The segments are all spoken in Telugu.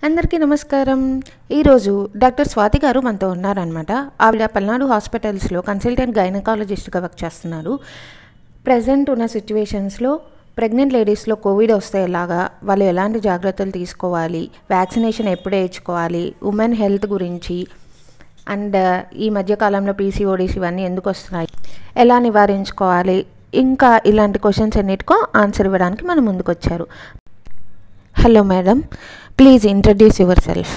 అందరికీ నమస్కారం. ఈరోజు డాక్టర్ స్వాతి గారు మనతో ఉన్నారనమాట. ఆవిడ పల్నాడు హాస్పిటల్స్లో కన్సల్టెంట్ గైనకాలజిస్ట్గా వర్క్ చేస్తున్నారు. ప్రజెంట్ ఉన్న సిచ్యువేషన్స్లో ప్రెగ్నెంట్ లేడీస్లో కోవిడ్ వస్తే ఎలాగా, వాళ్ళు ఎలాంటి జాగ్రత్తలు తీసుకోవాలి, వ్యాక్సినేషన్ ఎప్పుడు వేయించుకోవాలి, ఉమెన్ హెల్త్ గురించి అండ్ ఈ మధ్యకాలంలో పీసీఓడీస్ ఇవన్నీ ఎందుకు వస్తున్నాయి, ఎలా నివారించుకోవాలి, ఇంకా ఇలాంటి క్వశ్చన్స్ అన్నిటికో ఆన్సర్ ఇవ్వడానికి మన ముందుకు వచ్చారు. Hello madam, please introduce your self.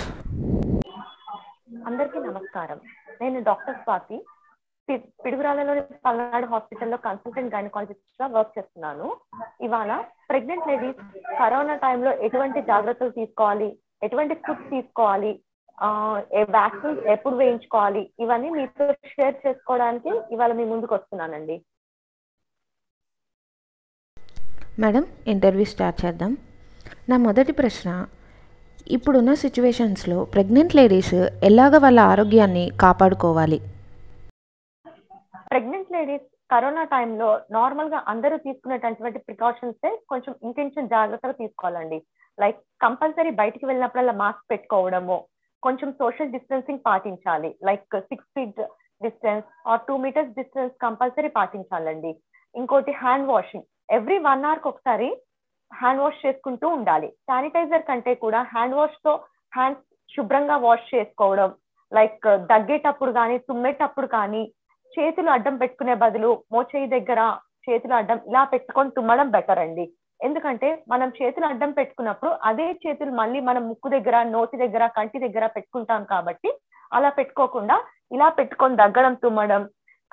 అందరికీ నమస్కారం. నేను డాక్టర్ స్వాతి, పిడుగురాళ్ళలోని పల్నాడు హాస్పిటల్లో కన్సల్టెంట్ గైనకాలజిస్ట్ గా వర్క్ చేస్తున్నాను. ఇవాళ ప్రెగ్నెంట్ లేడీస్ కరోనా టైంలో ఎటువంటి జాగ్రత్తలు తీసుకోవాలి, ఎటువంటి ఫుడ్ తీసుకోవాలి, వ్యాక్సిన్స్ ఎప్పుడు వేయించుకోవాలి, ఇవన్నీ మీతో షేర్ చేసుకోవడానికి ఇవాళ మీ ముందుకు వస్తున్నానండి. మేడం, ఇంటర్వ్యూ స్టార్ట్ చేద్దాం. నా మొదటి ప్రశ్న, ఇప్పుడున్న సిచ్యువేషన్స్లో ప్రెగ్నెంట్ లేడీస్ ఎలాగ వాళ్ళ ఆరోగ్యాన్ని కాపాడుకోవాలి? ప్రెగ్నెంట్ లేడీస్ కరోనా టైంలో నార్మల్గా అందరూ తీసుకునేటటువంటి ప్రికాషన్సే కొంచెం ఇంకొంచెం జాగ్రత్తగా తీసుకోవాలండి. లైక్ కంపల్సరీ బయటికి వెళ్ళినప్పుడల్లా మాస్క్ పెట్టుకోవడము, కొంచెం సోషల్ డిస్టెన్సింగ్ పాటించాలి. Like 6 feet distance or 2 meters distance compulsory పాటించాలండి. ఇంకోటి హ్యాండ్ వాషింగ్, ఎవ్రీ 1 hour ఒకసారి హ్యాండ్ వాష్ చేసుకుంటూ ఉండాలి. శానిటైజర్ కంటే కూడా హ్యాండ్ వాష్ తో హ్యాండ్స్ శుభ్రంగా వాష్ చేసుకోవడం, లైక్ దగ్గేటప్పుడు కానీ తుమ్మేటప్పుడు కానీ చేతులు అడ్డం పెట్టుకునే బదులు మోచేయి దగ్గర చేతులు అడ్డం ఇలా పెట్టుకొని తుమ్మడం బెటర్ అండి. ఎందుకంటే మనం చేతులు అడ్డం పెట్టుకున్నప్పుడు అదే చేతులు మళ్ళీ మనం ముక్కు దగ్గర, నోటి దగ్గర, కంటి దగ్గర పెట్టుకుంటాం కాబట్టి అలా పెట్టుకోకుండా ఇలా పెట్టుకొని దగ్గడం, తుమ్మడం,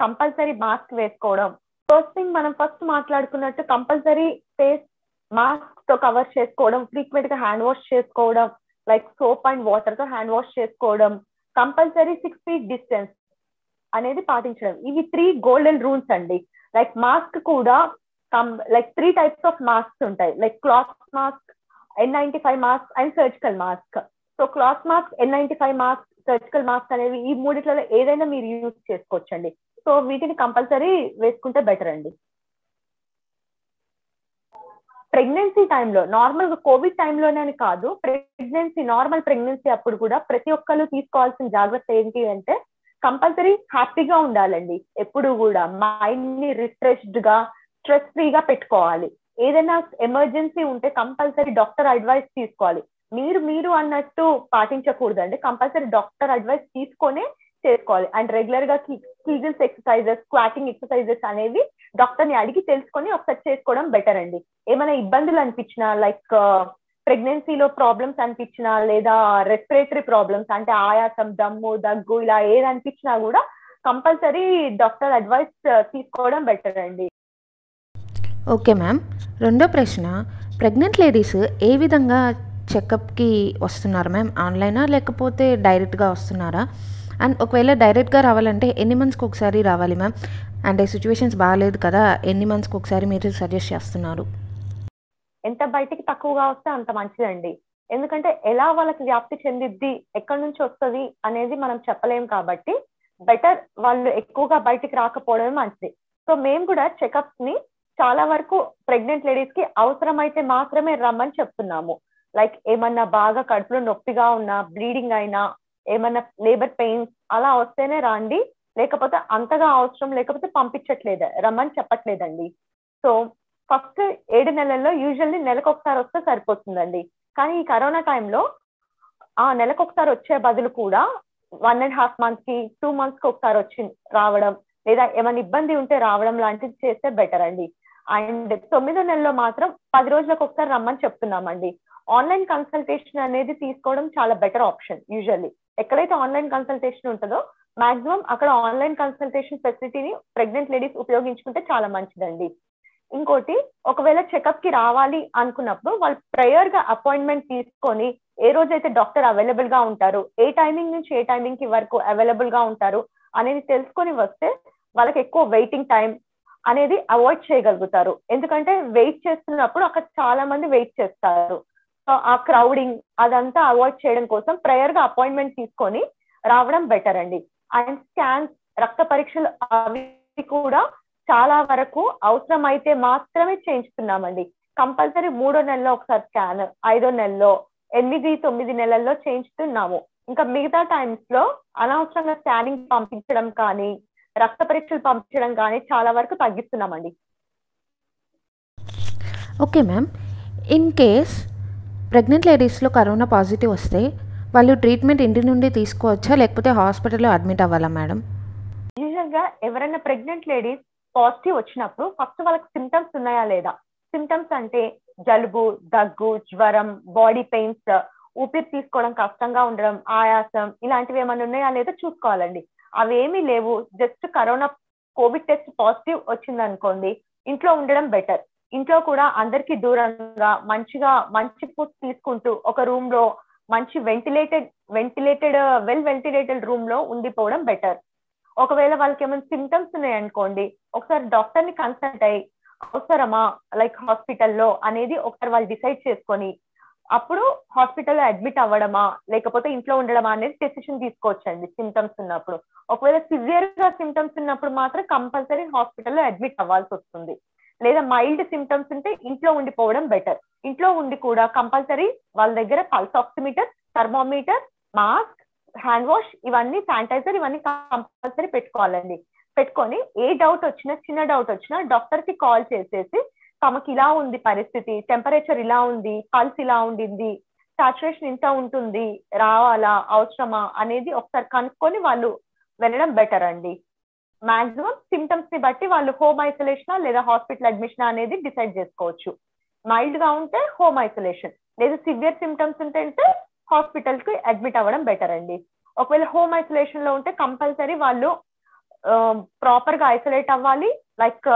కంపల్సరీ మాస్క్ వేసుకోవడం. ఫస్ట్ థింగ్ మనం ఫస్ట్ మాట్లాడుకున్నట్టు కంపల్సరీ ఫేస్ మాస్క్ తో కవర్ చేసుకోవడం, ఫ్రీక్వెంట్ గా హ్యాండ్ వాష్ చేసుకోవడం, లైక్ సోప్ అండ్ వాటర్ తో హ్యాండ్ వాష్ చేసుకోవడం, కంపల్సరీ 6 feet డిస్టెన్స్ అనేది పాటించడం. ఇవి 3 golden రూల్స్ అండి. లైక్ మాస్క్ కూడా లైక్ 3 types ఆఫ్ మాస్క్ ఉంటాయి. Like cloth mask, N95 mask and surgical mask. So cloth mask, N95 mask, surgical mask అనేవి ఈ మూడిట్లలో ఏదైనా మీరు యూజ్ చేసుకోవచ్చండి. సో వీటిని కంపల్సరీ వేసుకుంటే బెటర్ అండి. ప్రెగ్నెన్సీ టైంలో నార్మల్ గా కోవిడ్ టైంలోనే అని కాదు, నార్మల్ ప్రెగ్నెన్సీ అప్పుడు కూడా ప్రతి ఒక్కరు తీసుకోవాల్సిన జాగ్రత్త ఏంటి అంటే కంపల్సరీ హ్యాపీగా ఉండాలండి. ఎప్పుడు కూడా మైండ్ ని రిఫ్రెష్డ్ గా, స్ట్రెస్ ఫ్రీగా పెట్టుకోవాలి. ఏదైనా ఎమర్జెన్సీ ఉంటే కంపల్సరీ డాక్టర్ అడ్వైస్ తీసుకోవాలి. మీరు అన్నట్టు పాటించకూడదండి. కంపల్సరీ డాక్టర్ అడ్వైస్ తీసుకొనే చేసుకోవాలి. అండ్ రెగ్యులర్ గా కీగిల్స్ ఎక్సర్సైజెస్, స్క్వాటింగ్ ఎక్సర్సైజెస్ అనేవి డాక్టర్ ని అడిగి తెలుసుకొని ఒకసారి చేసుకోవడం బెటర్ అండి. ఏమైనా ఇబ్బందులు అనిపించినా, లైక్ ప్రెగ్నెన్సీలో ప్రాబ్లమ్స్ అనిపించినా, లేదా రెస్పిరేటరీ ప్రాబ్లమ్స్ అంటే ఆయాసం, దమ్ము, దగ్గు ఇలా ఏది అనిపించినా కూడా కంపల్సరీ డాక్టర్ అడ్వైస్ తీసుకోవడం బెటర్ అండి. Okay ma'am. రెండో ప్రశ్న, ప్రెగ్నెంట్ లేడీస్ ఏ విధంగా చెకప్కి వస్తున్నారు మ్యామ్? ఆన్లైనా లేకపోతే డైరెక్ట్గా వస్తున్నారా? అండ్ ఒకవేళ డైరెక్ట్గా రావాలంటే ఎన్ని మంత్స్కి ఒకసారి రావాలి మ్యామ్? అంటే సిచ్యువేషన్స్ బాగాలేదు కదా, ఎన్ని మంత్స్కి ఒకసారి మీరు సజెస్ట్ చేస్తున్నారు? ఎంత బయటికి తక్కువగా వస్తే అంత మంచిదండి. ఎందుకంటే ఎలా వాళ్ళకి వ్యాప్తి చెందిద్ది, ఎక్కడి నుంచి వస్తుంది అనేది మనం చెప్పలేం కాబట్టి బెటర్ వాళ్ళు ఎక్కువగా బయటికి రాకపోవడమే మంచిది. సో మేము కూడా చెకప్స్ ని చాలా వరకు ప్రెగ్నెంట్ లేడీస్ కి అవసరమైతే మాత్రమే రమ్మని చెప్తున్నాము. లైక్ ఏమన్నా బాగా కడుపులో నొప్పిగా ఉన్నా, బ్లీడింగ్ అయినా, ఏమన్నా లేబర్ పెయిన్స్ అలా వస్తేనే రండి, లేకపోతే అంతగా అవసరం లేకపోతే పంపించట్లేదు, రమ్మని చెప్పట్లేదండి. సో ఫస్ట్ 7 నెలల్లో యూజువల్లీ నెలకు ఒకసారి వస్తే సరిపోతుందండి. కానీ ఈ కరోనా టైంలో ఆ నెలకు ఒకసారి వచ్చే బదులు కూడా 1.5 months కి, 2 months కి ఒకసారి వచ్చి రావడం, లేదా ఏమైనా ఇబ్బంది ఉంటే రావడం లాంటిది చేస్తే బెటర్ అండి. అండ్ 9వ నెలలో మాత్రం 10 రోజులకు ఒకసారి రమ్మని చెప్తున్నామండి. ఆన్లైన్ కన్సల్టేషన్ అనేది తీసుకోవడం చాలా బెటర్ ఆప్షన్. యూజువల్లీ ఎక్కడైతే ఆన్లైన్ కన్సల్టేషన్ ఉంటుందో మాక్సిమం అక్కడ ఆన్లైన్ కన్సల్టేషన్ ఫెసిలిటీని ప్రెగ్నెంట్ లేడీస్ ఉపయోగించుకుంటే చాలా మంచిదండి. ఇంకోటి, ఒకవేళ చెకప్ కి రావాలి అనుకున్నప్పుడు వాళ్ళు ప్రేయర్ గా అపాయింట్మెంట్ తీసుకొని ఏ రోజైతే డాక్టర్ అవైలబుల్ గా ఉంటారు, ఏ టైమింగ్ నుంచి ఏ టైమింగ్ కి వరకు అవైలబుల్ గా ఉంటారు అనేది తెలుసుకొని వస్తే వాళ్ళకి ఎక్కువ వెయిటింగ్ టైం అనేది అవాయిడ్ చేయగలుగుతారు. ఎందుకంటే వెయిట్ చేస్తున్నప్పుడు అక్కడ చాలా మంది వెయిట్ చేస్తారు. సో ఆ క్రౌడింగ్ అదంతా అవాయిడ్ చేయడం కోసం ప్రేయర్ గా అపాయింట్మెంట్ తీసుకొని రావడం బెటర్ అండి. అండ్ స్కాన్స్, రక్త పరీక్షలు అవి కూడా చాలా వరకు అవసరమైతే మాత్రమే చేయించుతున్నామండి. కంపల్సరీ 3వ నెలలో ఒకసారి స్కాన్, 5వ నెలలో, 8-9 నెలల్లో చేయించుతున్నాము. ఇంకా మిగతా టైమ్స్ లో అనవసరంగా స్కానింగ్ పంపించడం కానీ రక్త పరీక్షలు పంపించడం కానీ చాలా వరకు తగ్గిస్తున్నామండి. Okay ma'am. In case pregnant లేడీస్లో కరోనా పాజిటివ్ వస్తే వాళ్ళు ట్రీట్మెంట్ ఇంటి నుండి తీసుకోవచ్చా, లేకపోతే హాస్పిటల్లో అడ్మిట్ అవ్వాలా మేడం? యూజువల్ గా ఎవరైనా ప్రెగ్నెంట్ లేడీస్ పాజిటివ్ వచ్చినప్పుడు ఫస్ట్ వాళ్ళకి సిమ్టమ్స్ ఉన్నాయా లేదా, సిమ్టమ్స్ అంటే జలుబు, దగ్గు, జ్వరం, బాడీ పెయిన్స్, ఊపిరి తీసుకోవడం కష్టంగా ఉండడం, ఆయాసం ఇలాంటివి ఏమైనా ఉన్నాయా లేదా చూసుకోవాలండి. అవేమీ లేవు, just corona Covid test positive వచ్చింది అనుకోండి, ఇంట్లో ఉండడం బెటర్. ఇంట్లో కూడా అందరికి దూరంగా మంచి ఫుడ్ తీసుకుంటూ ఒక రూమ్ లో మంచి వెల్ వెంటిలేటెడ్ రూమ్ లో ఉండిపోవడం బెటర్. ఒకవేళ వాళ్ళకి ఏమైనా సిమ్టమ్స్ ఉన్నాయనుకోండి, ఒకసారి డాక్టర్ ని కన్సల్ట్ అయ్యి అవసరమా లైక్ హాస్పిటల్లో అనేది ఒకసారి వాళ్ళు డిసైడ్ చేసుకొని అప్పుడు హాస్పిటల్లో అడ్మిట్ అవ్వడమా లేకపోతే ఇంట్లో ఉండడమా అనేది డెసిషన్ తీసుకోవచ్చండి సిమ్టమ్స్ ఉన్నప్పుడు. ఒకవేళ సివియర్ గా సిమ్టమ్స్ ఉన్నప్పుడు మాత్రం కంపల్సరీ హాస్పిటల్లో అడ్మిట్ అవ్వాల్సి వస్తుంది. లేదా మైల్డ్ సిమ్టమ్స్ ఉంటే ఇంట్లో ఉండిపోవడం బెటర్. ఇంట్లో ఉండి కూడా కంపల్సరీ వాళ్ళ దగ్గర pulse oximeter, thermometer, mask, hand wash, ఇవన్నీ శానిటైజర్ ఇవన్నీ కంపల్సరీ పెట్టుకోవాలండి. పెట్టుకొని ఏ డౌట్ వచ్చినా, చిన్న డౌట్ వచ్చినా డాక్టర్ కి కాల్ చేసేసి తమకి ఇలా ఉంది పరిస్థితి, టెంపరేచర్ ఇలా ఉంది, పల్స్ ఇలా ఉండింది, సాచురేషన్ ఇంత ఉంటుంది, రావాలా అవసరమా అనేది ఒకసారి కనుక్కొని వాళ్ళు వెళ్ళడం బెటర్ అండి. మాక్సిమం సిమ్టమ్స్ ని బట్టి వాళ్ళు హోమ్ ఐసోలేషన్ లేదా హాస్పిటల్ అడ్మిషన్ అనేది డిసైడ్ చేసుకోవచ్చు. మైల్డ్ గా ఉంటే హోమ్ ఐసోలేషన్, లేదా సివియర్ సిమ్టమ్స్ ఉంటే హాస్పిటల్ కి అడ్మిట్ అవ్వడం బెటర్ అండి. ఒకవేళ హోమ్ ఐసోలేషన్ లో ఉంటే కంపల్సరీ వాళ్ళు ప్రాపర్ గా ఐసోలేట్ అవ్వాలి, లైక్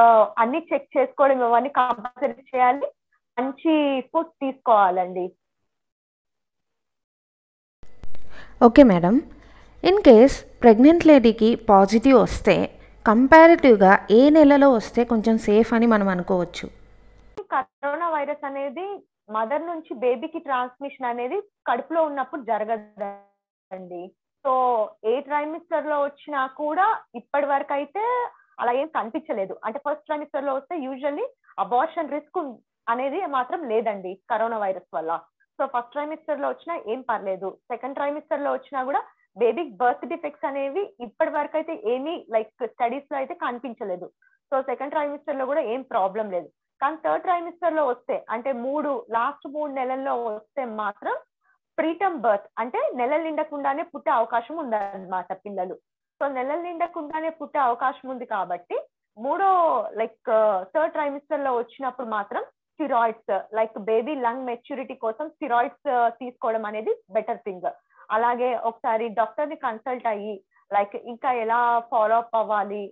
అన్ని చెక్ చేసుకోవడం ఇవన్నీ కంపల్సరీ చేయాలి, మంచి ఫుడ్ తీసుకోవాలండి. Okay madam. In case pregnant లేడీకి పాజిటివ్ వస్తే కంపారిటివ్గా ఏ నెలలో వస్తే కొంచెం సేఫ్ అని మనం అనుకోవచ్చు? కరోనా వైరస్ అనేది మదర్ నుంచి బేబీకి ట్రాన్స్మిషన్ అనేది కడుపులో ఉన్నప్పుడు జరగదండి. సో ఏ ట్రైమిస్టర్ లో వచ్చినా కూడా ఇప్పటి వరకు అయితే అలా ఏం కనిపించలేదు. అంటే ఫస్ట్ ట్రైమిస్టర్ లో వస్తే యూజువల్లీ అబార్షన్ రిస్క్ అనేది మాత్రం లేదండి కరోనా వైరస్ వల్ల. సో ఫస్ట్ ట్రైమిస్టర్ లో వచ్చినా ఏం పర్లేదు, సెకండ్ ట్రైమిస్టర్ లో వచ్చినా కూడా బేబీ బర్త్ డిఫెక్ట్స్ అనేవి ఇప్పటి వరకు అయితే ఏమీ లైక్ స్టడీస్ లో అయితే కనిపించలేదు. సో సెకండ్ ట్రైమిస్టర్ లో కూడా ఏం ప్రాబ్లం లేదు. కానీ థర్డ్ ట్రైమిస్టర్ లో వస్తే అంటే లాస్ట్ 3 నెలల్లో వస్తే మాత్రం ప్రీటర్మ్ బర్త్ అంటే నెలలు నిండకుండానే పుట్టే అవకాశం ఉందన్నమాట పిల్లలు. సో నెలలు నిండకుండానే పుట్టే అవకాశం ఉంది కాబట్టి థర్డ్ ట్రైమిస్టర్ లో వచ్చినప్పుడు మాత్రం steroids like baby lung maturity కోసం స్టిరాయిడ్స్ తీసుకోవడం అనేది బెటర్ థింగ్. అలాగే ఒకసారి డాక్టర్ ని కన్సల్ట్ అయ్యి లైక్ ఇంకా ఎలా ఫాలో అప్ అవ్వాలి,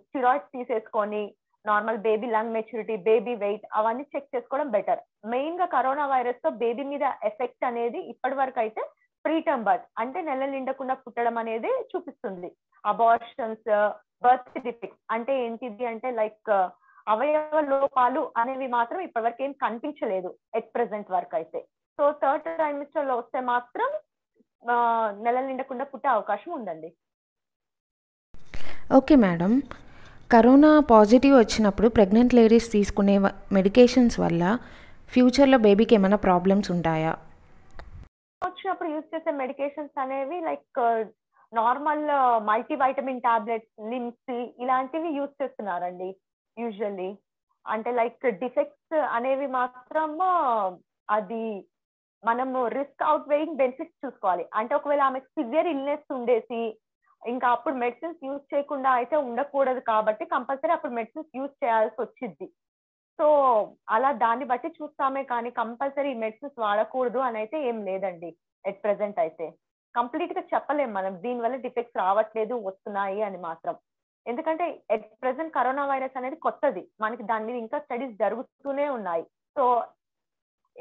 స్టిరాయిడ్స్ తీసేసుకొని normal baby lung maturity, baby wait అవన్నీ చెక్ చేసుకోవడం బెటర్. మెయిన్ గా కరోనా వైరస్ తో బేబీ మీద ఎఫెక్ట్ అనేది ఇప్పటి వరకు అయితే ప్రీటర్మ్ బర్త్ అంటే నెలలు నిండకుండా పుట్టడం అనేది చూపిస్తుంది. అబార్షన్స్, బర్త్ డిఫెక్ట్స్ అంటే ఏంటిది అంటే లైక్ అవయవ లోపాలు అనేవి మాత్రం ఇప్పటి వరకు ఏం కనిపించలేదు ఎట్ ప్రెసెంట్ వరకు అయితే. సో థర్డ్ ట్రైమిస్టర్ లో వస్తే మాత్రం నెలలు నిండకుండా పుట్టే అవకాశం ఉందండి. Okay madam. కరోనా పాజిటివ్ వచ్చినప్పుడు ప్రెగ్నెంట్ లేడీస్ తీసుకునే మెడికేషన్స్ వల్ల ఫ్యూచర్లో బేబీకి ఏమైనా ప్రాబ్లమ్స్ ఉంటాయా? వచ్చినప్పుడు యూజ్ చేసే మెడికేషన్స్ అనేవి లైక్ నార్మల్ మల్టీవైటమిన్ టాబ్లెట్స్, లిమ్స్ ఇలాంటివి యూజ్ చేస్తున్నారండి యూజువల్లీ. అంటే లైక్ డిఫెక్ట్స్ అనేవి మాత్రం అది మనము రిస్క్ అవుట్ వెయింగ్ బెనిఫిట్స్ చూసుకోవాలి. అంటే ఒకవేళ ఆమెకు సివియర్ ఇల్నెస్ ఉండేసి ఇంకా అప్పుడు మెడిసిన్స్ యూజ్ చేయకుండా అయితే ఉండకూడదు కాబట్టి కంపల్సరీ అప్పుడు మెడిసిన్స్ యూజ్ చేయాల్సి వచ్చింది. సో అలా దాన్ని బట్టి చూస్తామే కానీ కంపల్సరీ మెడిసిన్స్ వాడకూడదు అని అయితే ఏం లేదండి ఎట్ ప్రెసెంట్ అయితే. కంప్లీట్ గా చెప్పలేం మనం దీనివల్ల డిఫెక్ట్స్ రావట్లేదు వస్తున్నాయి అని మాత్రం. ఎందుకంటే ఎట్ ప్రెసెంట్ కరోనా వైరస్ అనేది కొత్తది, మనకి దాని మీద ఇంకా స్టడీస్ జరుగుతూనే ఉన్నాయి. సో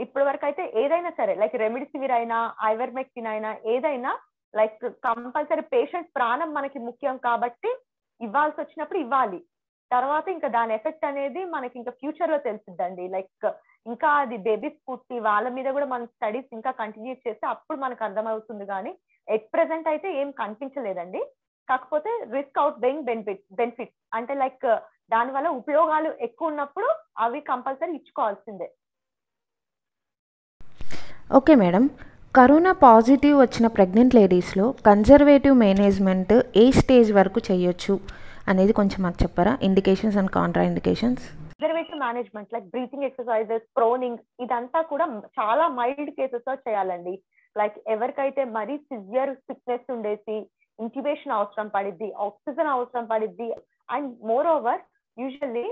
ఇప్పటి వరకు అయితే ఏదైనా సరే లైక్ రెమిడిసివిర్ అయినా, ఐవర్మెక్టిన్ అయినా ఏదైనా లైక్ కంపల్సరీ పేషెంట్ ప్రాణం మనకి ముఖ్యం కాబట్టి ఇవ్వాల్సి వచ్చినప్పుడు ఇవ్వాలి. తర్వాత ఇంకా దాని ఎఫెక్ట్ అనేది మనకి ఇంకా ఫ్యూచర్ లో తెలుస్తుందండి. లైక్ ఇంకా అది బేబీస్ పుట్టి వాళ్ళ మీద కూడా మన స్టడీస్ ఇంకా కంటిన్యూ చేస్తే అప్పుడు మనకు అర్థమవుతుంది. కానీ ఎట్ ప్రెసెంట్ అయితే ఏం కనిపించలేదండి. కాకపోతే రిస్క్ అవుట్ బెయింగ్ బెనిఫిట్స్ అంటే లైక్ దాని వల్ల ఉపయోగాలు ఎక్కువ ఉన్నప్పుడు అవి కంపల్సరీ ఇచ్చుకోవాల్సిందే. Okay madam. కరోనా పాజిటివ్ వచ్చిన ప్రెగ్నెంట్ లేడీస్‌లో కన్జర్వేటివ్ మేనేజ్‌మెంట్ ఏ స్టేజ్ వరకు చేయొచ్చు అనేది కొంచెం మాకు చెప్పరా? Indications and contraindications. Conservative management like breathing exercises, proning ఇదంతా కూడా చాలా మైల్డ్ కేసెస్ లో చేయాలండి. లైక్ ఎవరికైతే మరీ సివియర్ సిక్నెస్ ఉండేసి ఇంక్యుబేషన్ అవసరం పడిద్ది, ఆక్సిజన్ అవసరం పడిద్ది, and moreover usually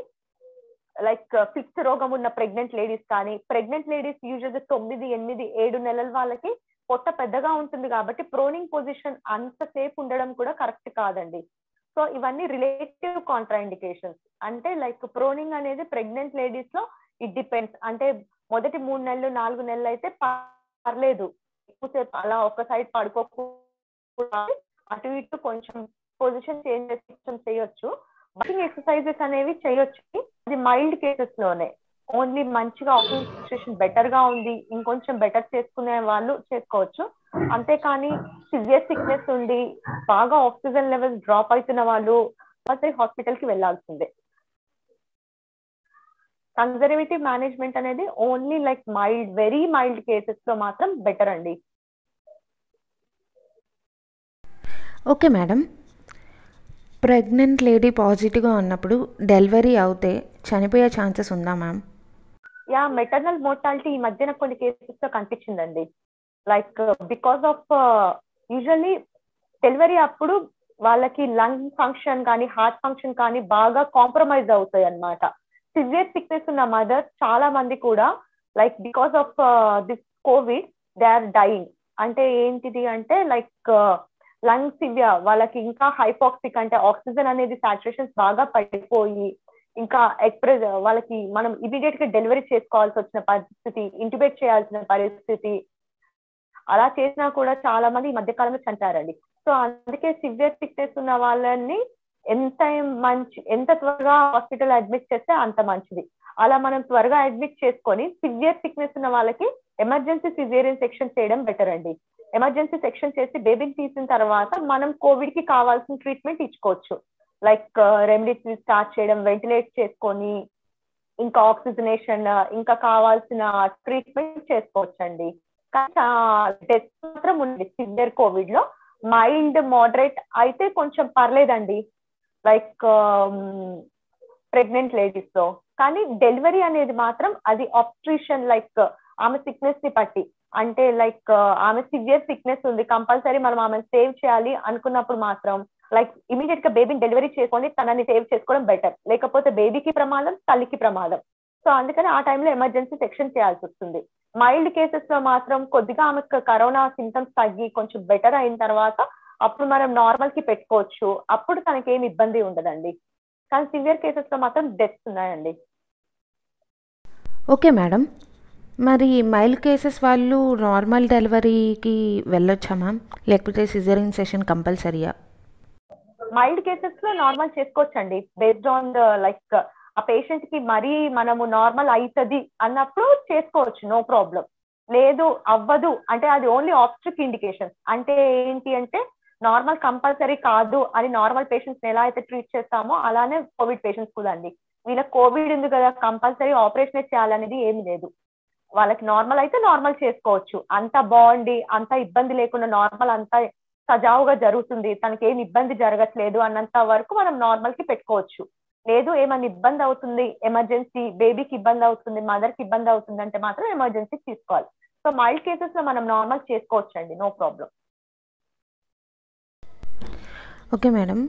like fits రోగం ఉన్న ప్రెగ్నెంట్ లేడీస్ కానీ, ప్రెగ్నెంట్ లేడీస్ యూజువల్గా 9, 8, 7 నెలల వాళ్ళకి పొట్ట పెద్దగా ఉంటుంది కాబట్టి ప్రోనింగ్ పొజిషన్ అంతసేపు ఉండడం కూడా కరెక్ట్ కాదండి. సో ఇవన్నీ రిలేటివ్ కాంట్రా ఇండికేషన్స్. అంటే లైక్ ప్రోనింగ్ అనేది ప్రెగ్నెంట్ లేడీస్ లో ఇట్ డిపెండ్స్. అంటే మొదటి 3 నెలలు 4 నెలలు అయితే పర్లేదు, ఎక్కువసేపు అలా ఒక సైడ్ పడుకోకుండా అటు ఇటు కొంచెం పొజిషన్ చేంజ్ చేయొచ్చు. బ్రీతింగ్ ఎక్సర్సైజెస్ అనేవి చేయొచ్చు, అది మైల్డ్ కేసెస్ లోనే. ఓన్లీ మంచిగా ఆక్సిజన్ బెటర్ గా ఉంది, ఇంకొంచెం బెటర్ చేసుకునే వాళ్ళు చేసుకోవచ్చు. అంతేకాని సివియర్ సిక్నెస్ ఉండి బాగా ఆక్సిజన్ లెవెల్ డ్రాప్ అవుతున్న వాళ్ళు హాస్పిటల్ కి వెళ్లాల్సిందే. కన్జర్వేటివ్ మేనేజ్మెంట్ అనేది only like mild, very mild cases లో మాత్రం బెటర్ అండి. Okay madam. ప్రెగ్నెంట్ లేడీ పాజిటివ్‌గా ఉన్నప్పుడు డెలివరీ అవుతే చనిపోయే ఛాన్సెస్ ఉందా మ్యామ్? యా, మెటర్నల్ మోర్టాలిటీ ఈ మధ్యన కొన్ని కేసెస్ లో కనిపించిందండి. Like because of usually delivery అప్పుడు వాళ్ళకి లంగ్ ఫంక్షన్ కానీ హార్ట్ ఫంక్షన్ కానీ బాగా కాంప్రమైజ్ అవుతాయి అన్నమాట. సివియర్ సిక్నెస్ ఉన్న మదర్స్ చాలా మంది కూడా like because of this covid they are dying. అంటే ఏంటిది అంటే లైక్ లంగ్ సివియర్ వాళ్ళకి ఇంకా హైపాక్సిక్, అంటే ఆక్సిజన్ అనేది సాచురేషన్స్ బాగా పడిపోయి ఇంకా ఎక్స్ప్రెస్ వాళ్ళకి మనం ఇమీడియట్ గా డెలివరీ చేసుకోవాల్సి వచ్చిన పరిస్థితి, ఇంటిబేట్ చేయాల్సిన పరిస్థితి, అలా చేసినా కూడా చాలా మంది ఈ మధ్య కాలంలో చనిపోయారండి. సో అందుకే సివియర్ సిక్నెస్ ఉన్న వాళ్ళని ఎంత త్వరగా హాస్పిటల్ అడ్మిట్ చేస్తే అంత మంచిది. అలా మనం త్వరగా అడ్మిట్ చేసుకొని సివియర్ సిక్నెస్ ఉన్న వాళ్ళకి ఎమర్జెన్సీ సిజేరియన్ సెక్షన్ చేయడం బెటర్ అండి. ఎమర్జెన్సీ సెక్షన్ చేసి బేబీని తీసిన తర్వాత మనం కోవిడ్ కి కావాల్సిన ట్రీట్మెంట్ ఇచ్చుకోవచ్చు. లైక్ రెమెడీస్ స్టార్ట్ చేయడం, వెంటిలేట్ చేసుకొని ఇంకా ఆక్సిజనేషన్, ఇంకా కావాల్సిన ట్రీట్మెంట్ చేసుకోవచ్చండి. కానీ డెత్ మాత్రం ఉంది సివియర్ కోవిడ్ లో. మైల్డ్ మోడరేట్ అయితే కొంచెం పర్లేదండి, లైక్ ప్రెగ్నెంట్ లేడీస్ లో. కానీ డెలివరీ అనేది మాత్రం అది ఆప్ట్రిషన్, లైక్ ఆమె సిక్నెస్ ని బట్టి. అంటే లైక్ ఆమె సివియర్ సిక్నెస్ ఉంది, కంపల్సరీ మనం ఆమెను సేవ్ చేయాలి అనుకున్నప్పుడు మాత్రం లైక్ ఇమీడియట్ గా బేబీని డెలివరీ చేసుకొని తనని సేవ్ చేసుకోవడం బెటర్. లేకపోతే బేబీకి ప్రమాదం, తల్లికి ప్రమాదం. సో అందుకని ఆ టైంలో ఎమర్జెన్సీ సెక్షన్ చేయాల్సి వస్తుంది. మైల్డ్ కేసెస్ లో మాత్రం కొద్దిగా ఆమెకు కరోనా సింటమ్స్ తగ్గి కొంచెం బెటర్ అయిన తర్వాత అప్పుడు మనం నార్మల్ కి పెట్టుకోవచ్చు, అప్పుడు తనకి ఏమి ఇబ్బంది ఉండదండి. కానీ సివియర్ కేసెస్ లో మాత్రం డెత్స్ ఉన్నాయండి. Okay madam. మరి మైల్డ్ కేసెస్ వాళ్ళు నార్మల్ డెలివరీకి వెళ్ళొచ్చా మ్యామ్? లేకపోతే సిజేరియన్ సెషన్ కంపల్సరీయా? మైల్డ్ కేసెస్ లో నార్మల్ చేసుకోవచ్చండి, బేస్డ్ ఆన్ ద లైక్ ఆ పేషెంట్ కి మరీ మనము నార్మల్ అవుతుంది అన్నప్పుడు చేసుకోవచ్చు, నో ప్రాబ్లం. లేదు అవ్వదు అంటే అది ఓన్లీ ఆప్స్ట్రిక్ ఇండికేషన్స్. అంటే ఏంటి అంటే నార్మల్ కంపల్సరీ కాదు అని నార్మల్ పేషెంట్స్ ఎలా అయితే ట్రీట్ చేస్తామో అలానే కోవిడ్ పేషెంట్స్ కూడా అండి. వీళ్ళకి కోవిడ్ ఉంది కదా కంపల్సరీ ఆపరేషన్ చేయాలనేది ఏమి లేదు. వాళ్ళకి నార్మల్ అయితే నార్మల్ చేసుకోవచ్చు, అంత బాగుండి అంత ఇబ్బంది లేకుండా నార్మల్ అంతా సజావుగా జరుగుతుంది, తనకి ఏమి ఇబ్బంది జరగట్లేదు అన్నంత వరకు మనం నార్మల్ కి పెట్టుకోవచ్చు. లేదు ఏమైనా ఇబ్బంది అవుతుంది, ఎమర్జెన్సీ, బేబీకి ఇబ్బంది అవుతుంది, మదర్ కి ఇబ్బంది అవుతుంది అంటే మాత్రం ఎమర్జెన్సీ తీసుకోవాలి. సో మైల్డ్ కేసెస్ లో మనం నార్మల్ చేసుకోవచ్చు అండి, no problem. Okay madam.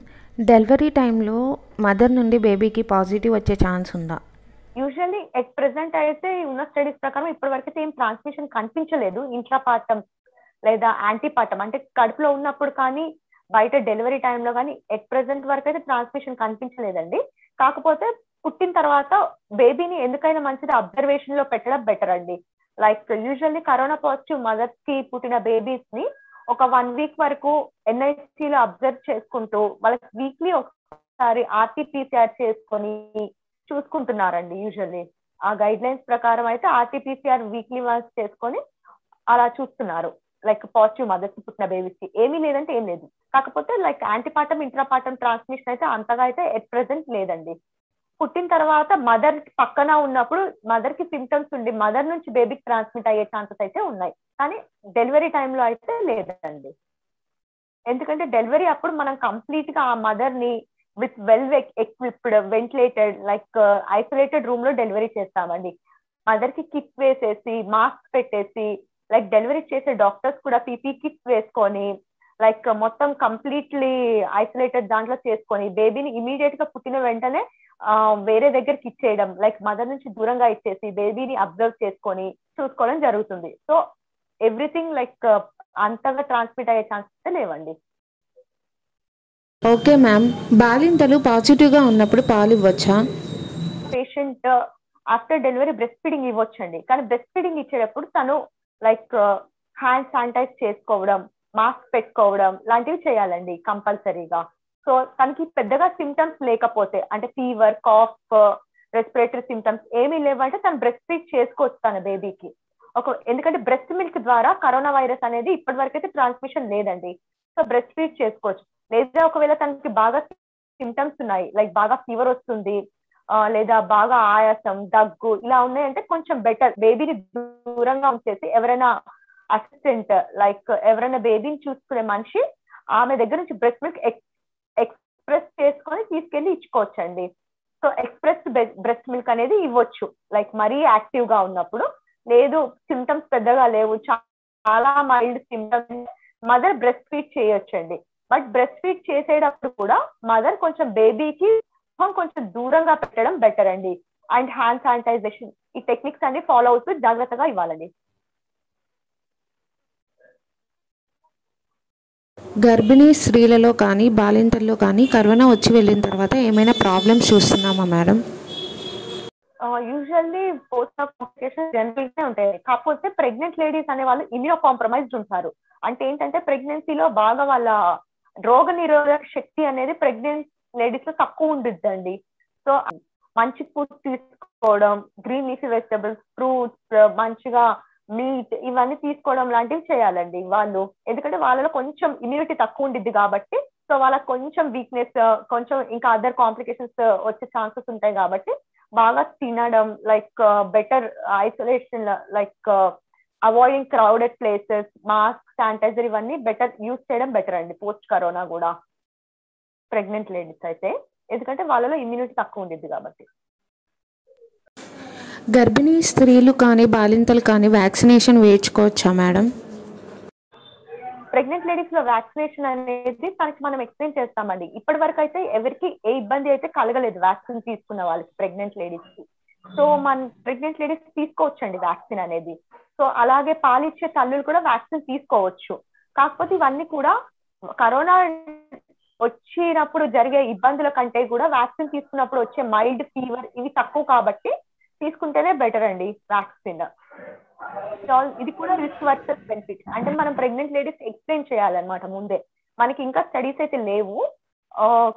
Delivery టైంలో మదర్ నుండి బేబీకి పాజిటివ్ వచ్చే ఛాన్స్ ఉందా? యూజువల్లీ ఎట్ ప్రెసెంట్ అయితే ఉన్న స్టడీస్ ప్రకారం ఇప్పటి వరకు ఏం ట్రాన్స్మిషన్ కనిపించలేదు. ఇంట్రాపార్టం లేదా యాంటీపార్టం అంటే కడుపులో ఉన్నప్పుడు కానీ బయట డెలివరీ టైంలో కానీ ఎట్ ప్రెసెంట్ వరకు అయితే ట్రాన్స్మిషన్ కనిపించలేదండి. కాకపోతే పుట్టిన తర్వాత బేబీని ఎందుకైనా మంచిది అబ్జర్వేషన్ లో పెట్టడం బెటర్ అండి. Like usually corona positive mothers కి పుట్టిన బేబీస్ ని ఒక 1 వీక్ వరకు NIC లో అబ్జర్వ్ చేసుకుంటూ వాళ్ళకి వీక్లీ ఒకసారి RT-PCR చేసుకొని చూసుకుంటున్నారండి. యూజువల్లీ ఆ గైడ్ లైన్స్ ప్రకారం అయితే RT-PCR వీక్లీ వన్స్ చేసుకొని అలా చూస్తున్నారు. లైక్ పాజిటివ్ మదర్స్ పుట్టిన బేబీస్ కి ఏమీ లేదంటే ఏం లేదు. కాకపోతే లైక్ యాంటీపార్టం ఇంట్రాపార్టం ట్రాన్స్మిషన్ అయితే అంతగా అయితే ఎట్ ప్రెసెంట్ లేదండి. పుట్టిన తర్వాత మదర్ పక్కన ఉన్నప్పుడు మదర్ కి సిమ్టమ్స్ ఉండి మదర్ నుంచి బేబీకి ట్రాన్స్మిట్ అయ్యే ఛాన్సెస్ అయితే ఉన్నాయి, కానీ డెలివరీ టైంలో అయితే లేదండి. ఎందుకంటే డెలివరీ అప్పుడు మనం కంప్లీట్ గా ఆ మదర్ ని with well equipped ventilated like isolated room లో డెలివరీ చేస్తామండి. మదర్ కి కిట్ వేసేసి మాస్క్ పెట్టేసి లైక్ డెలివరీ చేసే డాక్టర్స్ కూడా పీపీ కిట్స్ వేసుకొని లైక్ మొత్తం కంప్లీట్లీ ఐసోలేటెడ్ దాంట్లో చేసుకొని బేబీని ఇమీడియట్ గా పుట్టిన వెంటనే వేరే దగ్గరికి ఇచ్చేయడం, లైక్ మదర్ నుంచి దూరంగా ఇచ్చేసి బేబీని అబ్జర్వ్ చేసుకొని చూసుకోవడం జరుగుతుంది. సో ఎవ్రీథింగ్ లైక్ అంతగా ట్రాన్స్మిట్ అయ్యే ఛాన్సెస్ లేవండి. ఓకే మ్యామ్, బాలింతలు పాజిటివ్గా ఉన్నప్పుడు పాలు ఇవ్వచ్చా? Patient after delivery breast feeding ఇవ్వచ్చండి, కానీ బ్రెస్ట్ ఫీడింగ్ ఇచ్చేటప్పుడు తను లైక్ హ్యాండ్ శానిటైజ్ చేసుకోవడం, మాస్క్ పెట్టుకోవడం లాంటివి చేయాలండి కంపల్సరీగా. సో తనకి పెద్దగా సిమ్టమ్స్ లేకపోతే అంటే ఫీవర్, కాఫ్, రెస్పిరేటరీ సిమ్టమ్స్ ఏమీ లేవంటే తను బ్రెస్ట్ ఫీడ్ చేసుకోవచ్చు తన బేబీకి. ఎందుకంటే బ్రెస్ట్ మిల్క్ ద్వారా కరోనా వైరస్ అనేది ఇప్పటి వరకు అయితే ట్రాన్స్మిషన్ లేదండి. సో బ్రెస్ట్ ఫీడ్ చేసుకోవచ్చు. లేదా ఒకవేళ తనకి బాగా సిమ్టమ్స్ ఉన్నాయి, లైక్ బాగా ఫీవర్ వస్తుంది లేదా బాగా ఆయాసం, దగ్గు ఇలా ఉన్నాయంటే కొంచెం బెటర్ బేబీని దూరంగా ఉంచేసి ఎవరైనా అసిస్టెంట్ లైక్ ఎవరైనా బేబీని చూసుకునే మనిషి ఆమె దగ్గర నుంచి బ్రెస్ట్ మిల్క్ ఎక్స్ప్రెస్ చేసుకొని తీసుకెళ్లి ఇచ్చుకోవచ్చండి. సో ఎక్స్ప్రెస్ బ్రెస్ట్ మిల్క్ అనేది ఇవ్వచ్చు లైక్ మరీ యాక్టివ్ గా ఉన్నప్పుడు. లేదు సిమ్టమ్స్ పెద్దగా లేవు, చాలా mild symptoms, mother breast feed చేయొచ్చండి. బట్ బ్రెస్ట్ ఫీడ్ చేసేటప్పుడు కూడా మదర్ కొంచెం బేబీకి కొంచెం దూరంగా పెట్టడం బెటర్ అండి. అండ్ హ్యాండ్ శానిటైజేషన్ ఈ టెక్నిక్స్ అన్ని ఫాలో అవుతూ జాగ్రత్తగా ఇవ్వాలండి. గర్భిణీ స్త్రీలలో కానీ బాలింతల్లో కానీ కరోనా వచ్చి వెళ్ళిన తర్వాత ఏమైనా ప్రాబ్లమ్స్ చూస్తున్నామా madam? Usually post complication general గా ఉంటాయి, కాకపోతే ప్రెగ్నెంట్ లేడీస్ అనే వాళ్ళు ఇమ్యూనో కాంప్రమైజ్డ్ ఉంటారు. అంటే ఏంటంటే ప్రెగ్నెన్సీలో బాగా వాళ్ళ రోగ నిరోధక శక్తి అనేది ప్రెగ్నెంట్ లేడీస్ లో తక్కువ ఉండిద్దండి. సో మంచి ఫుడ్ తీసుకోవడం, గ్రీన్ లీఫీ వెజిటబుల్స్, ఫ్రూట్స్, మంచిగా మీట్ ఇవన్నీ తీసుకోవడం లాంటివి చేయాలండి వాళ్ళు. ఎందుకంటే వాళ్ళలో కొంచెం ఇమ్యూనిటీ తక్కువ ఉండిద్ది కాబట్టి సో వాళ్ళకి కొంచెం వీక్నెస్, కొంచెం ఇంకా అదర్ కాంప్లికేషన్స్ వచ్చే ఛాన్సెస్ ఉంటాయి కాబట్టి బాగా తినడం, like better isolation, like avoiding crowded places, mask, sanitizer ఇవన్నీ బెటర్ యూజ్ చేయడం బెటర్ అండి పోస్ట్ కరోనా కూడా ప్రెగ్నెంట్ లేడీస్ అయితే, ఎందుకంటే వాళ్ళలో ఇమ్యూనిటీ తక్కువ ఉండిద్ది కాబట్టి. గర్భిణీ స్త్రీలు కానీ బాలింతలు కానీ వ్యాక్సినేషన్ వేయించుకోవచ్చా మేడం? ప్రెగ్నెంట్ లేడీస్ లో వ్యాక్సినేషన్ అనేది తనకి మనం ఎక్స్ప్లెయిన్ చేస్తామండి. ఇప్పటి వరకు అయితే ఎవరికి ఏ ఇబ్బంది అయితే కలగలేదు వ్యాక్సిన్ తీసుకున్న వాళ్ళకి ప్రెగ్నెంట్ లేడీస్ కి. సో మన ప్రెగ్నెంట్ లేడీస్ తీసుకోవచ్చండి వ్యాక్సిన్ అనేది. సో అలాగే పాలిచ్చే తల్లులు కూడా వ్యాక్సిన్ తీసుకోవచ్చు. కాకపోతే ఇవన్నీ కూడా కరోనా వచ్చినప్పుడు జరిగే ఇబ్బందుల కంటే కూడా వ్యాక్సిన్ తీసుకున్నప్పుడు వచ్చే మైల్డ్ ఫీవర్ ఇవి తక్కువ కాబట్టి తీసుకుంటేనే బెటర్ అండి వ్యాక్సిన్. ఇది కూడా రిస్క్ వర్సెస్ బెనిఫిట్ అంటే మనం ప్రెగ్నెంట్ లేడీస్ ఎక్స్ప్లెయిన్ చేయాలన్నమాట ముందే. మనకి ఇంకా స్టడీస్ అయితే లేవు,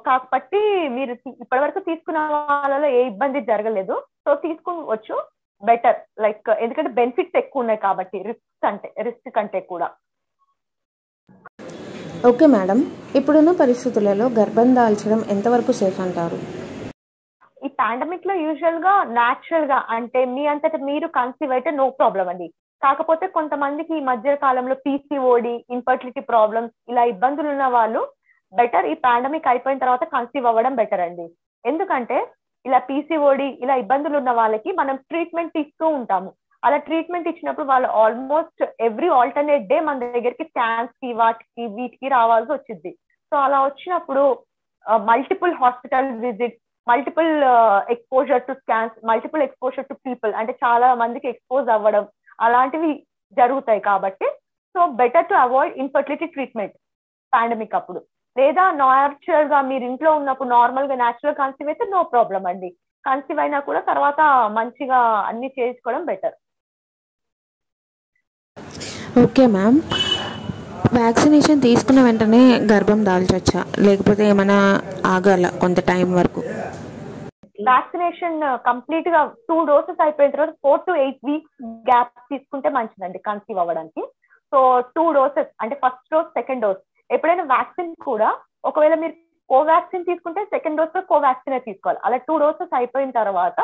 కాబట్టి మీరు ఇప్పటి వరకు తీసుకున్న వాళ్ళలో ఏ ఇబ్బంది జరగలేదు. సో తీసుకోవచ్చు బెటర్, లైక్ ఎందుకంటే బెనిఫిట్స్ ఎక్కువ ఉన్నాయి కాబట్టి రిస్క్ కంటే కూడా. ఓకే మేడం, ఇప్పుడున్న పరిస్థితులలో గర్భం దాల్చడం ఎంతవరకు సేఫ్ అంటారు? ఈ పాండమిక్ లో యూజువల్ గా న్యాచురల్ గా అంటే మీ అంతటా మీరు కన్సీవ్ అయితే నో ప్రాబ్లం అండి. కాకపోతే కొంతమందికి ఈ మధ్య కాలంలో పీసీఓడి, ఇన్ఫర్టిలిటీ ప్రాబ్లమ్స్ ఇలా ఇబ్బందులు ఉన్న వాళ్ళు బెటర్ ఈ పాండమిక్ అయిపోయిన తర్వాత కన్సీవ్ అవ్వడం బెటర్ అండి. ఎందుకంటే ఇలా పీసీఓడి ఇలా ఇబ్బందులు ఉన్న వాళ్ళకి మనం ట్రీట్మెంట్ ఇస్తూ ఉంటాము. అలా ట్రీట్మెంట్ ఇచ్చినప్పుడు వాళ్ళు ఆల్మోస్ట్ ఎవ్రీ ఆల్టర్నేట్ డే మన దగ్గరికి స్కాన్స్ కి వాటికి వీటికి రావాల్సి వచ్చింది. సో అలా వచ్చినప్పుడు multiple hospital visits, multiple exposure to scans, multiple exposure to people అంటే చాలా మందికి ఎక్స్పోజ్ అవ్వడం అలాంటివి జరుగుతాయి కాబట్టి so better to avoid infertility treatment pandemic అప్పుడు. లేదా నాచురల్ గా మీరు ఇంట్లో ఉన్నప్పుడు నార్మల్ గా న్యాచురల్ కన్సీవ్ అయితే నో ప్రాబ్లం అండి. కన్సీవ్ అయినా కూడా తర్వాత మంచిగా అన్ని చేసుకోవడం బెటర్. ఓకే మ్యామ్, వ్యాక్సినేషన్ తీసుకున్న వెంటనే గర్భం దాల్చొచ్చా లేకపోతే ఏమైనా ఆగాల కొంత టైం వరకు? వ్యాక్సినేషన్ కంప్లీట్ గా 2 doses అయిపోయిన తర్వాత 4 to 8 weeks గ్యాప్ తీసుకుంటే మంచిదండి కన్సీవ్ అవ్వడానికి. సో 2 doses అంటే ఫస్ట్ డోస్, సెకండ్ డోస్. ఎప్పుడైనా వ్యాక్సిన్ కూడా ఒకవేళ మీరు కోవాక్సిన్ తీసుకుంటే సెకండ్ డోస్ లో కోవాక్సిన్ తీసుకోవాలి. అలా 2 doses అయిపోయిన తర్వాత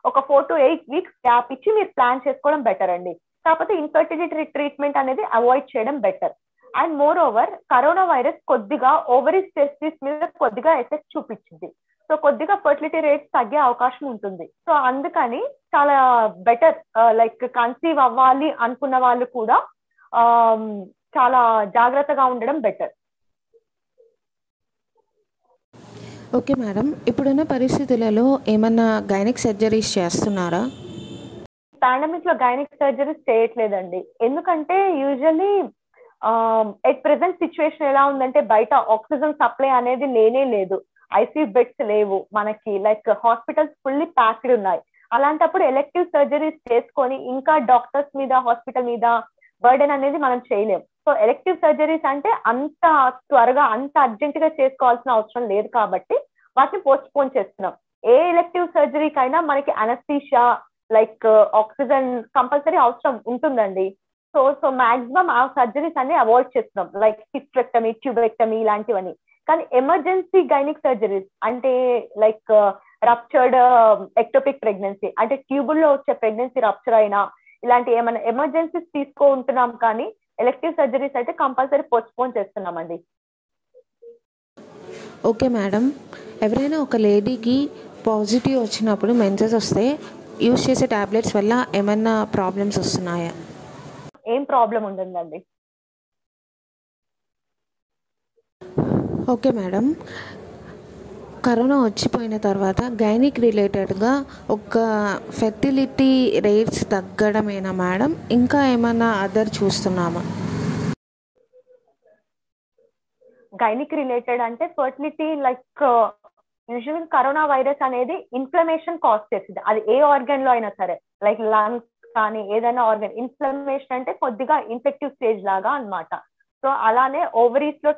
ఒక 4 to 8 weeks గ్యాప్ ఇచ్చి మీరు ప్లాన్ చేసుకోవడం బెటర్ అండి. కాకపోతే ఇన్ఫర్టిలిటీ ట్రీట్మెంట్ అనేది అవాయిడ్ చేయడం better. And more over corona virus కొద్దిగా ఓవరీస్ టెస్టిస్ మీద కొద్దిగా ఎఫెక్ట్ చూపించింది. సో కొద్దిగా ఫర్టిలిటీ రేట్స్ తగ్గే అవకాశం ఉంటుంది. సో అందుకని చాలా బెటర్ లైక్ కన్సీవ్ అవ్వాలి అనుకున్న వాళ్ళు కూడా చాలా జాగ్రత్తగా ఉండడం బెటర్. ఓకే మేడం, ఇప్పుడున్న పరిస్థితులలో ఏమన్నా గైనిక్ సర్జరీస్ చేస్తున్నారా? పాండమిక్ లో గైనిక్ సర్జరీస్ చేయట్లేదండి. ఎందుకంటే యూజువల్లీ ఎట్ ప్రెసెంట్ సిచ్యువేషన్ ఎలా ఉందంటే బయట ఆక్సిజన్ సప్లై అనేది లేనే లేదు, ఐసీయూ బెడ్స్ లేవు మనకి, లైక్ హాస్పిటల్స్ ఫుల్లీ ప్యాక్డ్ ఉన్నాయి. అలాంటప్పుడు ఎలెక్టివ్ సర్జరీస్ చేసుకొని ఇంకా డాక్టర్స్ మీద హాస్పిటల్ మీద బర్డెన్ అనేది మనం చేయలేం. సో ఎలెక్టివ్ సర్జరీస్ అంటే అంత త్వరగా అంత అర్జెంట్ గా చేసుకోవాల్సిన అవసరం లేదు కాబట్టి వాటిని పోస్ట్ పోన్ చేస్తున్నాం. ఏ ఎలెక్టివ్ సర్జరీకైనా మనకి అనస్థీషియా లైక్ ఆక్సిజన్ కంపల్సరీ అవసరం ఉంటుందండి. సో మాక్సిమం ఆ సర్జరీస్ అన్ని అవాయిడ్ చేస్తున్నాం, లైక్ హిస్టరెక్టమీ, ట్యూబెక్టమీ ఇలాంటివన్నీ. కానీ ఎమర్జెన్సీ గైనిక్ సర్జరీస్ అంటే లైక్ రప్చర్డ్ ఎక్టోపిక్ ప్రెగ్నెన్సీ అంటే ట్యూబుల్లో వచ్చే ప్రెగ్నెన్సీ రప్చర్ అయినా ఇలాంటి ఏమైనా ఎమర్జెన్సీస్ తీసుకుంటున్నాం, కానీ ఎలెక్టివ్ సర్జరీస్ అయితే కంపల్సరీ పోస్ట్ పోన్ చేస్తున్నామండి. ఓకే మేడం, ఎవరైనా ఒక లేడీకి పాజిటివ్ వచ్చినప్పుడు మెన్సెస్ వస్తే యూజ్ చేసే టాబ్లెట్స్ వల్ల ఏమన్నా ప్రాబ్లమ్స్ వస్తున్నాయా? ఏం ప్రాబ్లం ఉంటుందండి. ఓకే మేడం, కరోనా వచ్చిపోయిన తర్వాత గైనిక్ రిలేటెడ్గా ఒక ఫెర్టిలిటీ రేట్స్ తగ్గడమేనా మేడం, ఇంకా ఏమైనా అదర్ చూస్తున్నామా? గైనిక్ రిలేటెడ్ అంటే fertility like usual corona virus అనేది ఇన్ఫ్లమేషన్ కాజ్ చేస్తుంది, అది ఏ ఆర్గన్ లో అయినా సరే, లైక్ లంగ్స్ కానీ ఏదైనా ఆర్గన్. ఇన్ఫ్లమేషన్ అంటే కొద్దిగా ఇన్ఫెక్టివ్ స్టేజ్ లాగా అన్నమాట. సో అలానే ఓవరీస్ లో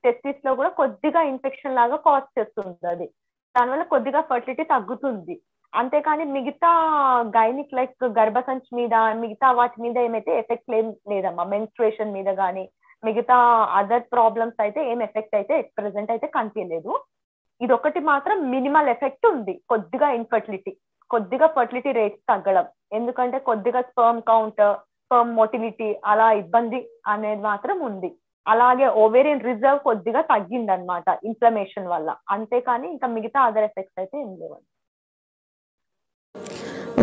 టెస్టిస్ లో కూడా కొద్దిగా ఇన్ఫెక్షన్ లాగా కాజ్ చేస్తుంది అది. దానివల్ల కొద్దిగా ఫర్టిలిటీ తగ్గుతుంది. అంతేకాని మిగతా గైనిక్ లైక్ గర్భసంచి మీద మిగతా వాటి మీద ఏమైతే ఎఫెక్ట్ లేదమ్మా. మెన్స్ట్రుయేషన్ మీద కానీ మిగతా అదర్ ప్రాబ్లమ్స్ అయితే ఏం ఎఫెక్ట్ అయితే ప్రెసెంట్ అయితే కనిపించలేదు. ఇది ఒకటి మాత్రం మినిమల్ ఎఫెక్ట్ ఉంది, కొద్దిగా ఇన్ఫర్టిలిటీ, కొద్దిగా ఫర్టిలిటీ రేట్స్ తగ్గడం. ఎందుకంటే కొద్దిగా స్పర్మ్ కౌంట్, స్పర్మ్ మోటిలిటీ అలా ఇబ్బంది అనేది మాత్రం ఉంది. అలాగే ఓవేరియన్ రిజర్వ్ కొద్దిగా తగ్గింది అనమాట ఇన్ఫ్లమేషన్ వల్ల. అంతేకాని ఇంకా మిగతా అదర్ ఎఫెక్ట్స్ అయితే ఏం లేవండి.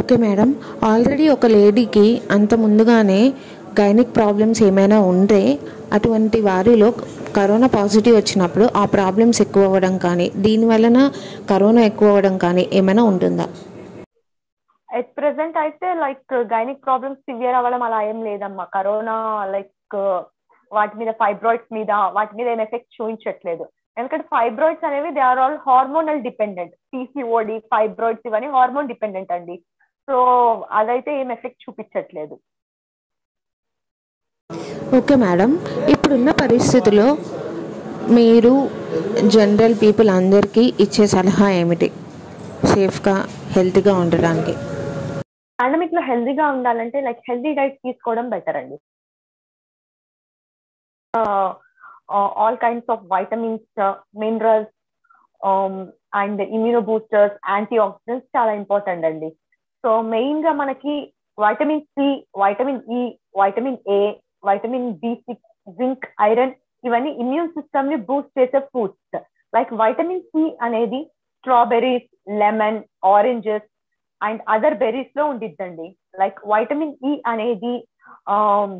ఓకే మేడం, ఆల్రెడీ ఒక లేడీకి అంత ముందుగానే గైనిక్ ప్రాబ్లమ్స్ ఏమైనా ఉంటే అటువంటి వారిలో కరోనా పాజిటివ్ వచ్చినప్పుడు ఆ ప్రాబ్లమ్స్ ఎక్కువ అవ్వడం కానీ దీని వలన కరోనా ఎక్కువ అవ్వడం కానీ ఏమైనా ఉంటుందా? ఎట్ ప్రెసెంట్ అయితే లైక్ గైనిక్ ప్రాబ్లమ్స్ సివియర్ అవ్వడం అలా ఏం లేదమ్మా. కరోనా లైక్ వాటి మీద ఫైబ్రాయిడ్స్ మీద వాటి మీద ఏం ఎఫెక్ట్ చూపించట్లేదు. ఎందుకంటే ఫైబ్రాయిడ్స్ అనేవి they are all hormonal dependent. PCOD, fibroids ఇవన్నీ హార్మోన్ డిపెండెంట్ అండి. సో అదైతే ఏం ఎఫెక్ట్ చూపించట్లేదు. ఓకే మేడం, ఇప్పుడున్న పరిస్థితుల్లో మీరు జనరల్ పీపుల్ అందరికీ ఇచ్చే సలహా ఏమిటి సేఫ్గా హెల్తీగా ఉండడానికి? పాండమిక్ లో హెల్తీగా ఉండాలంటే లైక్ హెల్తీ డైట్ తీసుకోవడం బెటర్ అండి. All kinds of vitamins, minerals and immuno boosters, antioxidants చాలా ఇంపార్టెంట్ అండి. సో మెయిన్ గా మనకి vitamin C, vitamin E, vitamin A, vitamin B6, zinc, iron ఇవన్నీ ఇమ్యూన్ సిస్టమ్ ని బూస్ట్ చేసే ఫుడ్స్. లైక్ వైటమిన్ సి అనేది strawberries, lemon, oranges and other berries లో ఉండిద్దండి. లైక్ వైటమిన్ ఈ అనేది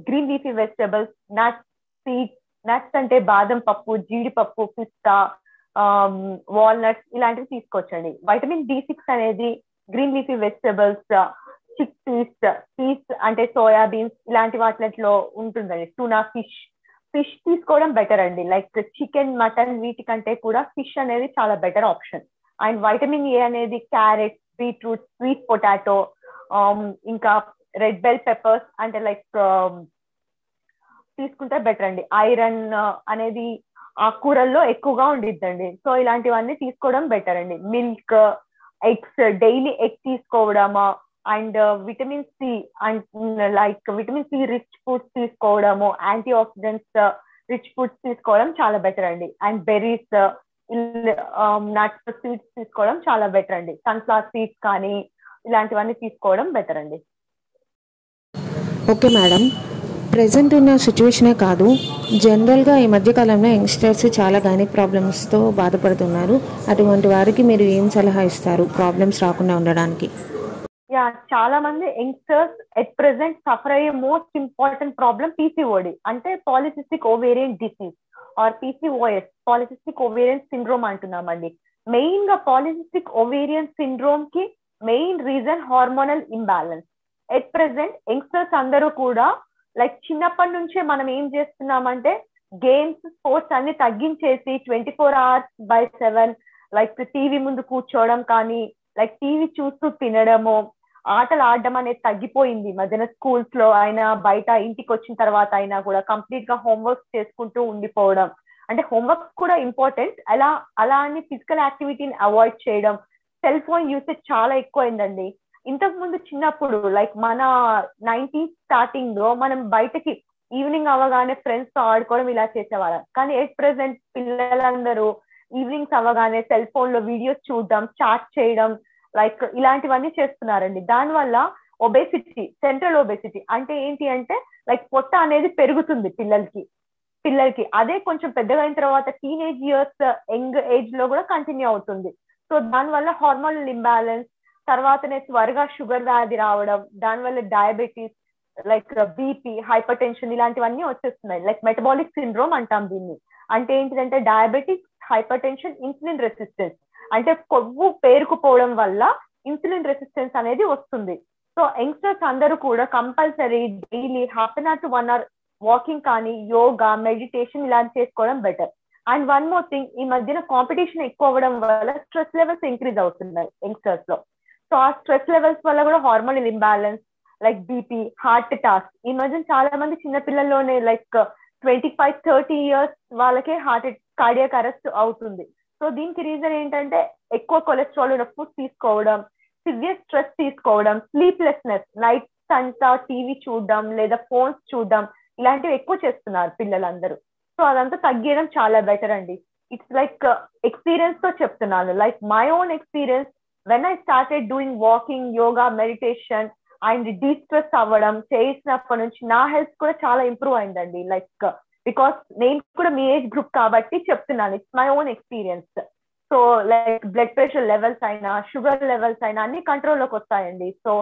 green leafy vegetables, nuts, seeds. Nuts అంటే బాదం పప్పు, జీడిపప్పు, పిస్తా, వాల్నట్స్ ఇలాంటివి తీసుకోవచ్చండి. వైటమిన్ B6 అనేది green leafy vegetables, chickpeas అంటే సోయాబీన్స్ ఇలాంటి వాటిలో ఉంటుందండి. టూనా ఫిష్ తీసుకోవడం బెటర్ అండి. లైక్ చికెన్, మటన్ వీటికంటే కూడా ఫిష్ అనేది చాలా better option. And vitamin A అనేది క్యారెట్, బీట్రూట్, స్వీట్ పొటాటో, ఇంకా రెడ్ బెల్ పెప్పర్స్ అంటే లైక్ తీసుకుంటే బెటర్ అండి. ఐరన్ అనేది ఆ కూరల్లో ఎక్కువగా ఉండిద్దండి. సో ఇలాంటివన్నీ తీసుకోవడం బెటర్ అండి. మిల్క్, ఎగ్స్, డైలీ ఎగ్ తీసుకోవడము and vitamin C and like vitamin C rich foods తీసుకోవడము, యాంటీ ఆక్సిడెంట్స్ రిచ్ ఫుడ్స్ తీసుకోవడం చాలా బెటర్ అండి. అండ్ బెర్రీస్, నట్స్ సీడ్స్ తీసుకోవడం చాలా బెటర్ అండి. సన్ఫ్లవర్ సీడ్స్ కానీ ఇలాంటివన్నీ తీసుకోవడం బెటర్ అండి. ఓకే మేడం, ప్రజెంట్ ఉన్న సిచ్యువేషనే కాదు, జనరల్గా ఈ మధ్యకాలంలో యంగ్స్టర్స్ చాలా గైనిక్ ప్రాబ్లమ్స్తో బాధపడుతున్నారు. అటువంటి వారికి మీరు ఏం సలహా ఇస్తారు ప్రాబ్లమ్స్ రాకుండా ఉండడానికి? యా, చాలా మంది యంగ్స్టర్స్ ఎట్ ప్రెసెంట్ సఫర్ అయ్యే మోస్ట్ ఇంపార్టెంట్ ప్రాబ్లం పీసీఓడి, అంటే polycystic ovarian disease or PCOS, polycystic ovarian syndrome అంటున్నామండి. మెయిన్ గా పాలిసిస్టిక్ ఓవేరియన్ సిండ్రోమ్ కి main reason hormonal imbalance. At present youngsters అందరూ కూడా లైక్ చిన్నప్పటి నుంచే మనం ఏం చేస్తున్నామంటే గేమ్స్ స్పోర్ట్స్ అన్ని తగ్గించేసి 24 hours/7 లైక్ టీవీ ముందు కూర్చోవడం కానీ, లైక్ టీవీ చూస్తూ తినడము, ఆటలు ఆడడం అనేది తగ్గిపోయింది. మధ్యన స్కూల్స్ లో అయినా బయట ఇంటికి వచ్చిన తర్వాత అయినా కూడా కంప్లీట్ గా హోంవర్క్ చేసుకుంటూ ఉండిపోవడం. అంటే హోంవర్క్ కూడా ఇంపార్టెంట్, అలా అని ఫిజికల్ యాక్టివిటీని అవాయిడ్ చేయడం. సెల్ ఫోన్ యూసేజ్ చాలా ఎక్కువైందండి. ఇంతకు ముందు చిన్నప్పుడు లైక్ మన 90s స్టార్టింగ్ లో మనం బయటకి ఈవినింగ్ అవ్వగానే ఫ్రెండ్స్ తో ఆడుకోవడం ఇలా చేసేవాళ్ళం. కానీ ఎట్ ప్రెసెంట్ పిల్లలందరూ ఈవినింగ్స్ అవ్వగానే సెల్ ఫోన్ లో వీడియోస్ చూడడం, చాట్ చేయడం, లైక్ ఇలాంటివన్నీ చేస్తున్నారండి. దానివల్ల ఒబేసిటీ, సెంట్రల్ ఒబేసిటీ అంటే ఏంటి అంటే లైక్ పొట్ట అనేది పెరుగుతుంది పిల్లలకి అదే కొంచెం పెద్దగా అయిన తర్వాత టీనేజ్ ఇయర్స్, యంగ్ ఏజ్ లో కూడా కంటిన్యూ అవుతుంది. సో దానివల్ల హార్మోనల్ ఇంబ్యాలెన్స్, తర్వాతనే త్వరగా షుగర్ వ్యాధి రావడం, దానివల్ల diabetes, like BP, hyper tension ఇలాంటివన్నీ వచ్చేస్తున్నాయి. లైక్ మెటబాలిక్ సిండ్రోమ్ అంటాం దీన్ని. అంటే ఏంటిదంటే diabetes, hyper tension, insulin resistance, అంటే కొవ్వు పేరుకుపోవడం వల్ల ఇన్సులిన్ రెసిస్టెన్స్ అనేది వస్తుంది. సో యంగ్స్టర్స్ అందరూ కూడా compulsory daily 1/2 to 1 hour walking కానీ, యోగా, మెడిటేషన్ ఇలాంటి చేసుకోవడం better. And one more thing, ఈ మధ్యన కాంపిటీషన్ ఎక్కువ అవ్వడం వల్ల స్ట్రెస్ లెవెల్స్ ఇంక్రీజ్ అవుతున్నాయి యంగ్స్టర్స్ లో. సో ఆ స్ట్రెస్ లెవెల్స్ వల్ల కూడా hormonal imbalance, like BP, heart attack. ఈ మధ్య చాలా మంది చిన్న పిల్లల్లోనే లైక్ 25-30 years వాళ్ళకే కార్డియాక్ అరెస్ట్ అవుతుంది. సో దీనికి రీజన్ ఏంటంటే ఎక్కువ కొలెస్ట్రాల్ ఉన్న ఫుడ్ తీసుకోవడం, సివియర్ స్ట్రెస్ తీసుకోవడం, స్లీప్లెస్నెస్, నైట్స్ అంతా టీవీ చూడడం లేదా ఫోన్స్ చూడడం, ఇలాంటివి ఎక్కువ చేస్తున్నారు పిల్లలందరూ. సో అదంతా తగ్గించడం చాలా బెటర్ అండి. ఇట్స్ లైక్ ఎక్స్పీరియన్స్ తో చెప్తున్నాను. Like my own experience, when I started doing walking, yoga, meditation and de-stress అవ్వడం చేసినప్పటి నుంచి నా హెల్త్ కూడా చాలా ఇంప్రూవ్ అయిందండి. లైక్ బికాస్ నేను కూడా మీ ఏజ్ గ్రూప్ కాబట్టి చెప్తున్నాను, it's my own experience. So like blood pressure levels అయినా, షుగర్ లెవెల్స్ అయినా అన్ని కంట్రోల్లోకి వస్తాయండి. సో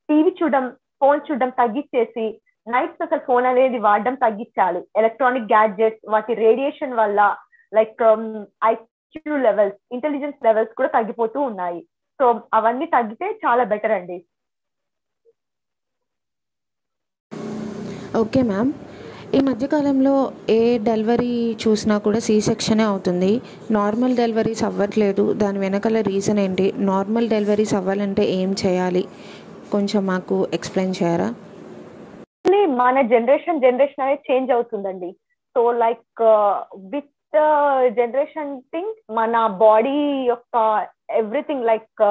టీవీ చూడడం, ఫోన్ చూడడం తగ్గించేసి నైట్స్ అసలు ఫోన్ అనేది వాడడం తగ్గించాలి. ఎలక్ట్రానిక్ గ్యాడ్జెట్స్ వాటి రేడియేషన్ వల్ల like IQ levels, intelligence levels కూడా తగ్గిపోతూ ఉన్నాయి. సో అవన్నీ తగ్గితే చాలా బెటర్ అండి. ఓకే మ్యామ్, ఈ మధ్యకాలంలో ఏ డెలివరీ చూసినా కూడా సి సెక్షనే అవుతుంది. నార్మల్ డెలివరీస్ అవ్వట్లేదు. దాని వెనకాల రీజన్ ఏంటి? నార్మల్ డెలివరీస్ అవ్వాలంటే ఏం చేయాలి? కొంచెం మాకు ఎక్స్ప్లెయిన్ చేయరా? మన జనరేషన్ అనేది చేంజ్ అవుతుందండి. So like with generation thing మన బాడీ యొక్క ఎవ్రీథింగ్ లైక్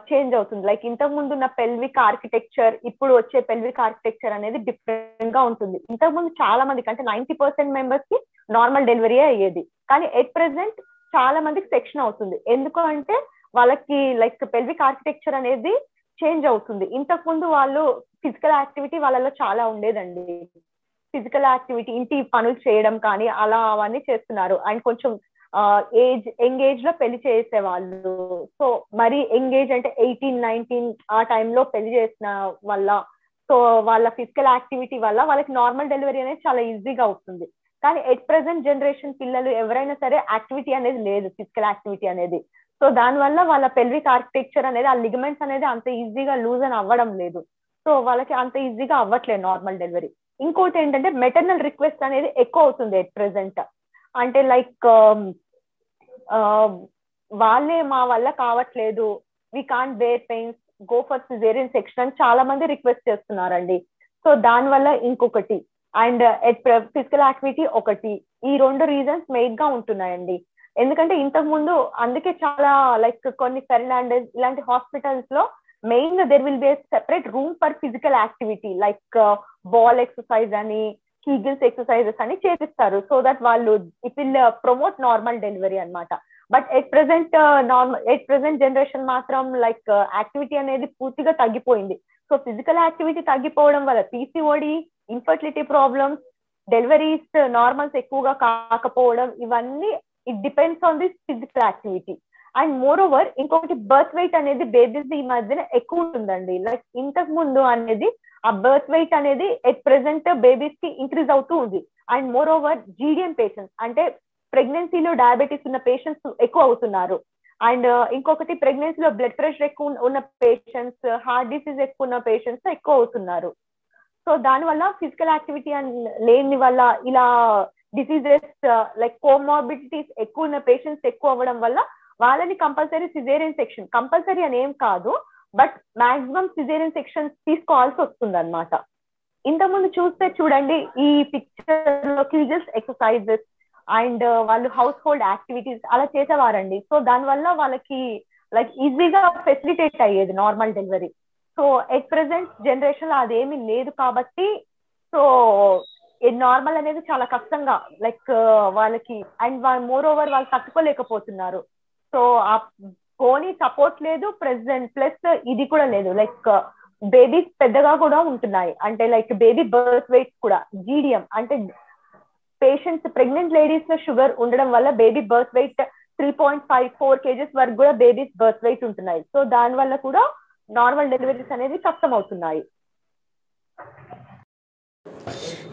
చేంజ్ అవుతుంది. లైక్ ఇంతకు ముందు ఉన్న పెల్విక్ ఆర్కిటెక్చర్, ఇప్పుడు వచ్చే పెల్విక్ ఆర్కిటెక్చర్ అనేది డిఫరెంట్ గా ఉంటుంది. ఇంతకు ముందు చాలా మందికి అంటే 90% మెంబర్స్ కి నార్మల్ డెలివరీ అయ్యేది. కానీ ఎట్ ప్రెసెంట్ చాలా మందికి సెక్షన్ అవుతుంది. ఎందుకు అంటే వాళ్ళకి లైక్ పెల్విక్ ఆర్కిటెక్చర్ అనేది చేంజ్ అవుతుంది. ఇంతకు ముందు వాళ్ళు ఫిజికల్ యాక్టివిటీ వాళ్ళలో చాలా ఉండేదండి. ఫిజికల్ యాక్టివిటీ, ఇంటి పనులు చేయడం కానీ అలా అవన్నీ చేస్తున్నారు. అండ్ కొంచెం యంగ్ ఏజ్ లో పెళ్లి చేసేవాళ్ళు. సో మరి యంగ్ ఏజ్ అంటే 18-19 ఆ టైంలో పెళ్లి చేసిన వల్ల, సో వాళ్ళ ఫిజికల్ యాక్టివిటీ వల్ల వాళ్ళకి నార్మల్ డెలివరీ అనేది చాలా ఈజీగా అవుతుంది. కానీ ఎట్ ప్రెసెంట్ జనరేషన్ పిల్లలు ఎవరైనా సరే యాక్టివిటీ అనేది లేదు, ఫిజికల్ యాక్టివిటీ అనేది. సో దానివల్ల వాళ్ళ పెల్విక్ ఆర్కిటెక్చర్ అనేది, ఆ లిగమెంట్స్ అనేది అంత ఈజీగా లూజ్ అని అవ్వడం లేదు. సో వాళ్ళకి అంత ఈజీగా అవ్వట్లేదు నార్మల్ డెలివరీ. ఇంకోటి ఏంటంటే మెటర్నల్ రిక్వెస్ట్ అనేది ఎక్కువ అవుతుంది ఎట్ ప్రెసెంట్. అంటే లైక్ వాళ్ళే మా వల్ల కావట్లేదు, we can't bear pains, go for caesarean section అని చాలా మంది రిక్వెస్ట్ చేస్తున్నారండి. సో దానివల్ల ఇంకొకటి, అండ్ ఫిజికల్ యాక్టివిటీ ఒకటి, ఈ 2 రీజన్స్ మెయిన్ గా ఉంటున్నాయండి. ఎందుకంటే ఇంతకు ముందు అందుకే చాలా లైక్ కొన్ని ఫెర్నాండెస్ ఇలాంటి హాస్పిటల్స్ లో మెయిన్ గా there will be separate room for physical activity, like ball exercise అని, కీగిల్స్ ఎక్సర్సైజెస్ అని చేపిస్తారు సో దట్ వాళ్ళు it will promote normal delivery అన్నమాట. బట్ ఎట్ ప్రెసెంట్ జనరేషన్ మాత్రం లైక్ యాక్టివిటీ అనేది పూర్తిగా తగ్గిపోయింది. సో ఫిజికల్ యాక్టివిటీ తగ్గిపోవడం వల్ల PCOD, infertility problems, deliveries normals ఎక్కువగా కాకపోవడం, ఇవన్నీ it depends on this physical activity. And moreover ఇంకొకటి బర్త్ వెయిట్ అనేది బేబీస్ ఈ మధ్యన ఎక్కువ ఉంటుందండి. లైక్ ఇంతకు ముందు అనేది ఆ బర్త్ వెయిట్ అనేది ఎట్ ప్రెసెంట్ బేబీస్ కి ఇంక్రీజ్ అవుతూ ఉంది. And more over GDM patients అంటే ప్రెగ్నెన్సీలో డయాబెటీస్ ఉన్న పేషెంట్స్ ఎక్కువ అవుతున్నారు. అండ్ ఇంకొకటి ప్రెగ్నెన్సీలో బ్లడ్ ప్రెషర్ ఎక్కువ ఉన్న పేషెంట్స్, హార్ట్ డిసీజ్ ఎక్కువ ఉన్న పేషెంట్స్ ఎక్కువ అవుతున్నారు. సో దానివల్ల ఫిజికల్ యాక్టివిటీ లేని వల్ల ఇలా డిసీజెస్ లైక్ కోమార్బిడిటీస్ ఎక్కువ ఉన్న పేషెంట్స్ ఎక్కువ అవ్వడం వల్ల వాళ్ళని కంపల్సరీ సిజేరియన్ సెక్షన్, కంపల్సరీ అని ఏం కాదు బట్ మాక్సిమం సిజేరియన్ సెక్షన్ తీసుకోవాల్సి వస్తుంది అనమాట. ఇంతకుముందు చూస్తే చూడండి ఈ పిక్చర్ లో కీగిల్స్ ఎక్సర్సైజెస్ అండ్ వాళ్ళు హౌస్ హోల్డ్ యాక్టివిటీస్ అలా చేసేవారండి. సో దానివల్ల వాళ్ళకి లైక్ ఈజీగా ఫెసిలిటేట్ అయ్యేది normal delivery. So at present generation లో అదేమీ లేదు కాబట్టి సో నార్మల్ అనేది చాలా కష్టంగా లైక్ వాళ్ళకి అండ్ మోర్ ఓవర్ వాళ్ళు తట్టుకోలేకపోతున్నారు. సో ఆ పోనీ సపోర్ట్ లేదు ప్రెసెంట్, ప్లస్ ఇది కూడా లేదు లైక్ బేబీస్ పెద్దగా కూడా ఉంటున్నాయి. అంటే లైక్ బేబీ బర్త్ వెయిట్ కూడా జీడిఎం అంటే పేషెంట్స్ ప్రెగ్నెంట్ లేడీస్ లో షుగర్ ఉండడం వల్ల బేబీ బర్త్ వెయిట్ 3.54 kgs వరకు కూడా బేబీస్ బర్త్ వెయిట్ ఉంటున్నాయి. సో దాని వల్ల కూడా నార్మల్ డెలివరీస్ అనేది కష్టం అవుతున్నాయి.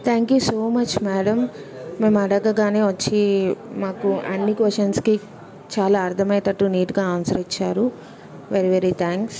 Thank you so much madam. మేము అడగగానే వచ్చి మాకు అన్ని క్వశ్చన్స్కి చాలా అర్థమయ్యేటట్టు నీట్గా ఆన్సర్ ఇచ్చారు. Very very thanks.